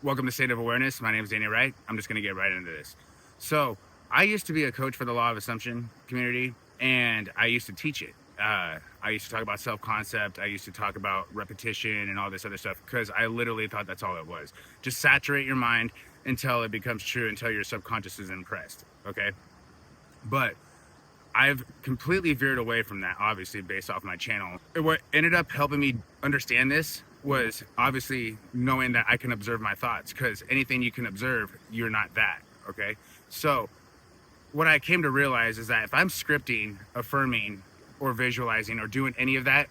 Welcome to State of Awareness. My name is Wright. I'm just going to get right into this. So, I used to be a coach for the Law of Assumption community, and I used to teach it. I used to talk about self-concept. I used to talk about repetition and all this other stuff because I literally thought that's all it was. Just saturate your mind until it becomes true, until your subconscious is impressed. Okay? But I've completely veered away from that, obviously, based off my channel. What ended up helping me understand this was obviously knowing that I can observe my thoughts, because anything you can observe, you're not that, okay? So what I came to realize is that if I'm scripting, affirming, or visualizing, or doing any of that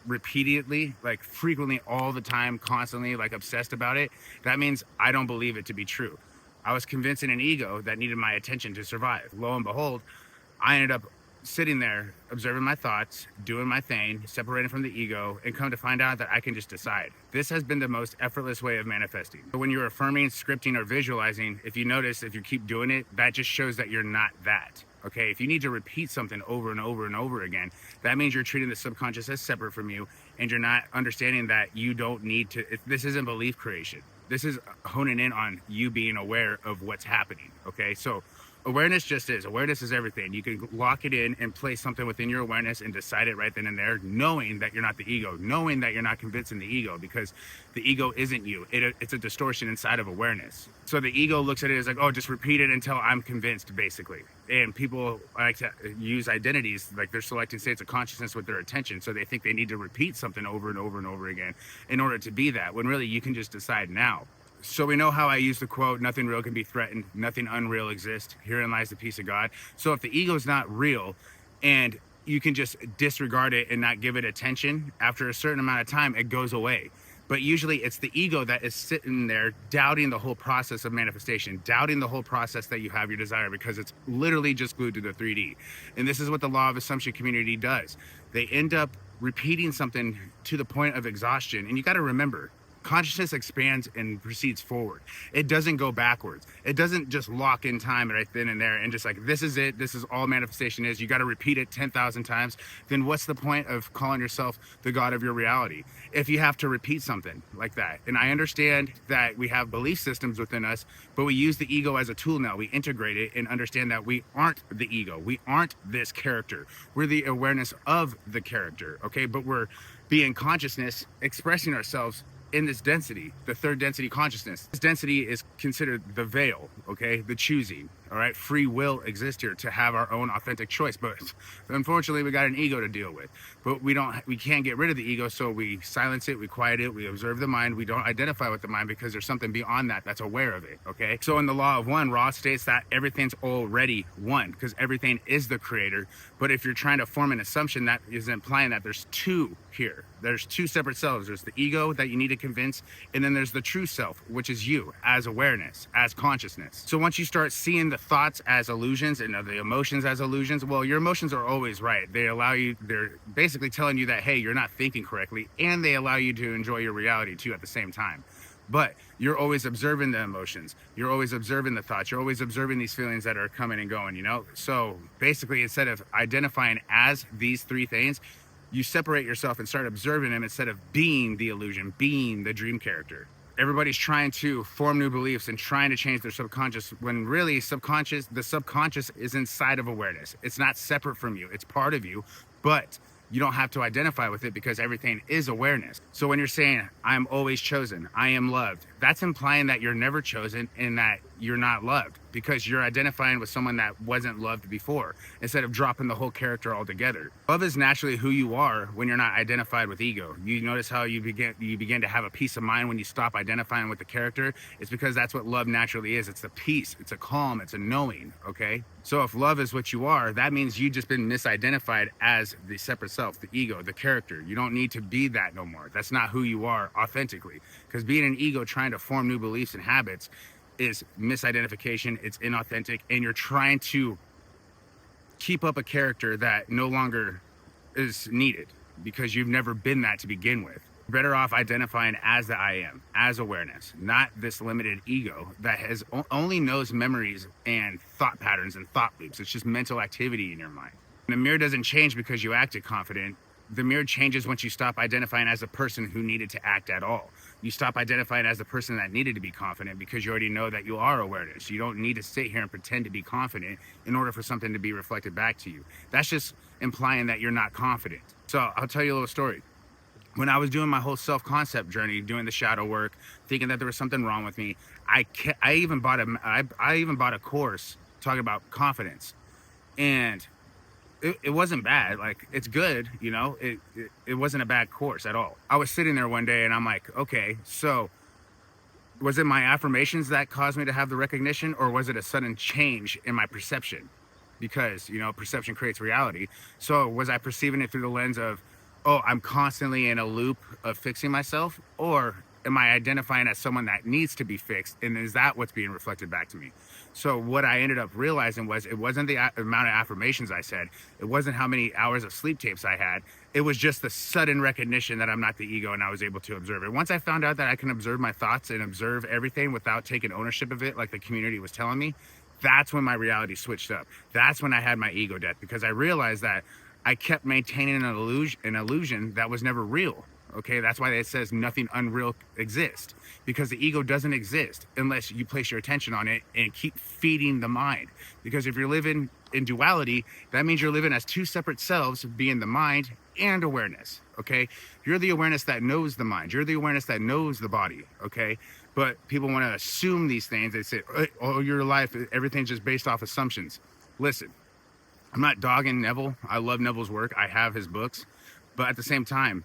repeatedly, like frequently, all the time, constantly, like obsessed about it, that means I don't believe it to be true. I was convincing an ego that needed my attention to survive. Lo and behold, I ended up sitting there, observing my thoughts, doing my thing, separating from the ego, and come to find out that I can just decide. This has been the most effortless way of manifesting. When you're affirming, scripting, or visualizing, if you notice, if you keep doing it, that just shows that you're not that. Okay, if you need to repeat something over and over and over again, that means you're treating the subconscious as separate from you, and you're not understanding that you don't need to. This isn't belief creation. This is honing in on you being aware of what's happening. Okay, so awareness just is. Awareness is everything. You can lock it in and place something within your awareness and decide it right then and there, knowing that you're not the ego, knowing that you're not convincing the ego, because the ego isn't you. It's a distortion inside of awareness. So the ego looks at it as like, oh, just repeat it until I'm convinced, basically. And people like to use identities, like they're selecting states of consciousness with their attention. So they think they need to repeat something over and over and over again in order to be that, when really you can just decide now. So we know how I use the quote, nothing real can be threatened, nothing unreal exists. Herein lies the peace of God. So if the ego is not real and you can just disregard it and not give it attention, after a certain amount of time, it goes away. But usually it's the ego that is sitting there doubting the whole process of manifestation, doubting the whole process that you have your desire, because it's literally just glued to the 3D. And this is what the Law of Assumption community does. They end up repeating something to the point of exhaustion. And you got to remember, consciousness expands and proceeds forward. It doesn't go backwards. It doesn't just lock in time right then and there and just like, this is it. This is all manifestation is. You got to repeat it 10,000 times. Then what's the point of calling yourself the God of your reality if you have to repeat something like that? And I understand that we have belief systems within us, but we use the ego as a tool now. We integrate it and understand that we aren't the ego. We aren't this character. We're the awareness of the character, okay? But we're being consciousness, expressing ourselves in this density, the third density consciousness. This density is considered the veil, okay? The choosing, all right? Free will exists here to have our own authentic choice, but unfortunately we got an ego to deal with. But we can't get rid of the ego, so we silence it, we quiet it, we observe the mind, we don't identify with the mind because there's something beyond that that's aware of it, okay? So in the Law of One, Ra states that everything's already one, because everything is the creator. But if you're trying to form an assumption, that is implying that there's two here. There's two separate selves. There's the ego that you need to convince, and then there's the true self, which is you, as awareness, as consciousness. So once you start seeing the thoughts as illusions and the emotions as illusions, well, your emotions are always right. They're basically telling you that, hey, you're not thinking correctly, and they allow you to enjoy your reality too at the same time. But you're always observing the emotions. You're always observing the thoughts. You're always observing these feelings that are coming and going, you know? So basically, instead of identifying as these three things, you separate yourself and start observing them instead of being the illusion, being the dream character. Everybody's trying to form new beliefs and trying to change their subconscious, when really the subconscious is inside of awareness. It's not separate from you. It's part of you, but you don't have to identify with it because everything is awareness. So when you're saying, I'm always chosen, I am loved, that's implying that you're never chosen and that you're not loved, because you're identifying with someone that wasn't loved before instead of dropping the whole character altogether. Love is naturally who you are when you're not identified with ego. You notice how you begin to have a peace of mind when you stop identifying with the character. It's because that's what love naturally is. It's the peace, it's a calm, it's a knowing, okay? So if love is what you are, that means you've just been misidentified as the separate self, the ego, the character. You don't need to be that no more. That's not who you are authentically, because being an ego trying to form new beliefs and habits is misidentification, it's inauthentic, and you're trying to keep up a character that no longer is needed because you've never been that to begin with. You're better off identifying as the I am, as awareness, not this limited ego that only knows memories and thought patterns and thought loops. It's just mental activity in your mind. And the mirror doesn't change because you acted confident. The mirror changes once you stop identifying as a person who needed to act at all. You stop identifying as the person that needed to be confident because you already know that you are awareness. You don't need to sit here and pretend to be confident in order for something to be reflected back to you. That's just implying that you're not confident. So I'll tell you a little story. When I was doing my whole self-concept journey, doing the shadow work, thinking that there was something wrong with me, I even bought a course talking about confidence, and it wasn't bad. Like, it's good, you know. It wasn't a bad course at all. I was sitting there one day and I'm like, okay, so was it my affirmations that caused me to have the recognition, or was it a sudden change in my perception? Because, you know, perception creates reality. So was I perceiving it through the lens of, oh, I'm constantly in a loop of fixing myself, or am I identifying as someone that needs to be fixed, and is that what's being reflected back to me? So what I ended up realizing was, it wasn't the amount of affirmations I said, it wasn't how many hours of sleep tapes I had, it was just the sudden recognition that I'm not the ego, and I was able to observe it. Once I found out that I can observe my thoughts and observe everything without taking ownership of it, like the community was telling me, that's when my reality switched up. That's when I had my ego death, because I realized that I kept maintaining an illusion that was never real. Okay, that's why it says nothing unreal exists, because the ego doesn't exist unless you place your attention on it and keep feeding the mind. Because if you're living in duality, that means you're living as two separate selves, being the mind and awareness. Okay, you're the awareness that knows the mind, you're the awareness that knows the body. Okay, but people want to assume these things. They say, oh, your life, everything's just based off assumptions. Listen, I'm not dogging Neville. I love Neville's work. I have his books. But at the same time,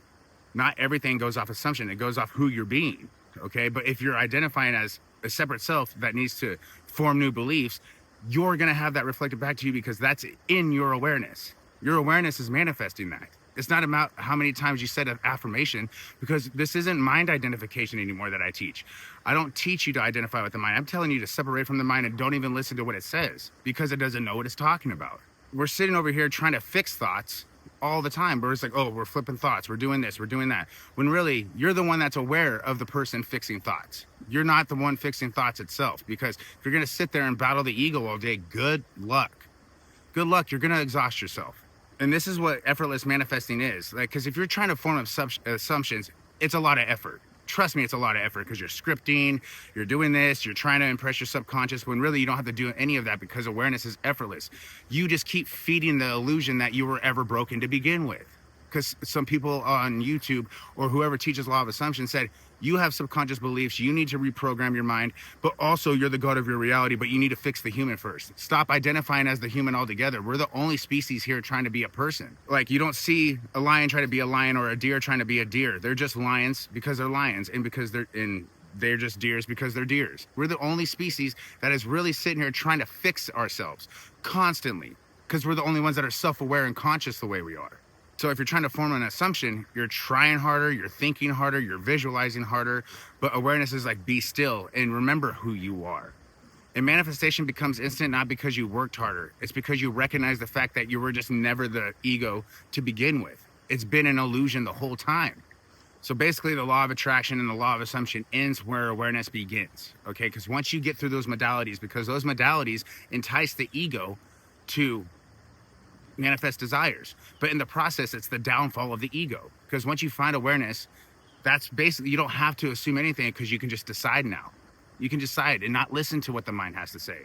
not everything goes off assumption. It goes off who you're being, okay? But if you're identifying as a separate self that needs to form new beliefs, you're going to have that reflected back to you, because that's in your awareness. Your awareness is manifesting that. It's not about how many times you said an affirmation, because this isn't mind identification anymore that I teach. I don't teach you to identify with the mind. I'm telling you to separate from the mind and don't even listen to what it says, because it doesn't know what it's talking about. We're sitting over here trying to fix thoughts all the time, but it's like, oh, we're flipping thoughts, we're doing this, we're doing that, when really you're the one that's aware of the person fixing thoughts. You're not the one fixing thoughts itself, because if you're going to sit there and battle the ego all day, good luck. You're going to exhaust yourself. And this is what effortless manifesting is. Like, because if you're trying to form assumptions, it's a lot of effort. Trust me, it's a lot of effort, because you're scripting, you're doing this, you're trying to impress your subconscious, when really you don't have to do any of that, because awareness is effortless. You just keep feeding the illusion that you were ever broken to begin with. Because some people on YouTube or whoever teaches law of assumption said, you have subconscious beliefs, you need to reprogram your mind, but also you're the god of your reality, but you need to fix the human first. Stop identifying as the human altogether. We're the only species here trying to be a person. Like, you don't see a lion trying to be a lion or a deer trying to be a deer. They're just lions because they're lions, and because they're just deers because they're deers. We're the only species that is really sitting here trying to fix ourselves constantly, because we're the only ones that are self-aware and conscious the way we are. So if you're trying to form an assumption, you're trying harder, you're thinking harder, you're visualizing harder, but awareness is like, be still and remember who you are. And manifestation becomes instant, not because you worked harder. It's because you recognize the fact that you were just never the ego to begin with. It's been an illusion the whole time. So basically, the law of attraction and the law of assumption ends where awareness begins, okay? Because once you get through those modalities, because those modalities entice the ego to manifest desires, but in the process it's the downfall of the ego, because once you find awareness, that's basically, you don't have to assume anything, because you can just decide now. You can decide and not listen to what the mind has to say.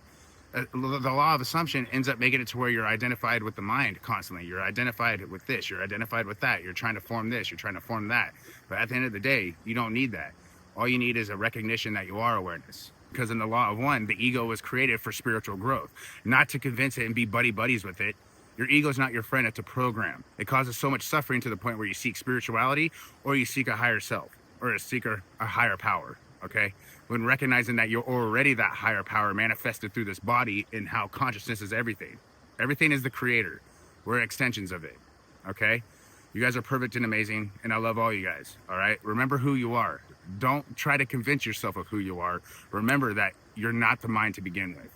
The law of assumption ends up making it to where you're identified with the mind constantly. You're identified with this, you're identified with that, you're trying to form this, you're trying to form that, but at the end of the day, you don't need that. All you need is a recognition that you are awareness. Because in the law of one, the ego was created for spiritual growth, not to convince it and be buddies with it. Your ego is not your friend, it's a program. It causes so much suffering to the point where you seek spirituality, or you seek a higher self, or a higher power, okay? When recognizing that you're already that higher power manifested through this body, and how consciousness is everything. Everything is the creator. We're extensions of it, okay? You guys are perfect and amazing, and I love all you guys, all right? Remember who you are. Don't try to convince yourself of who you are. Remember that you're not the mind to begin with.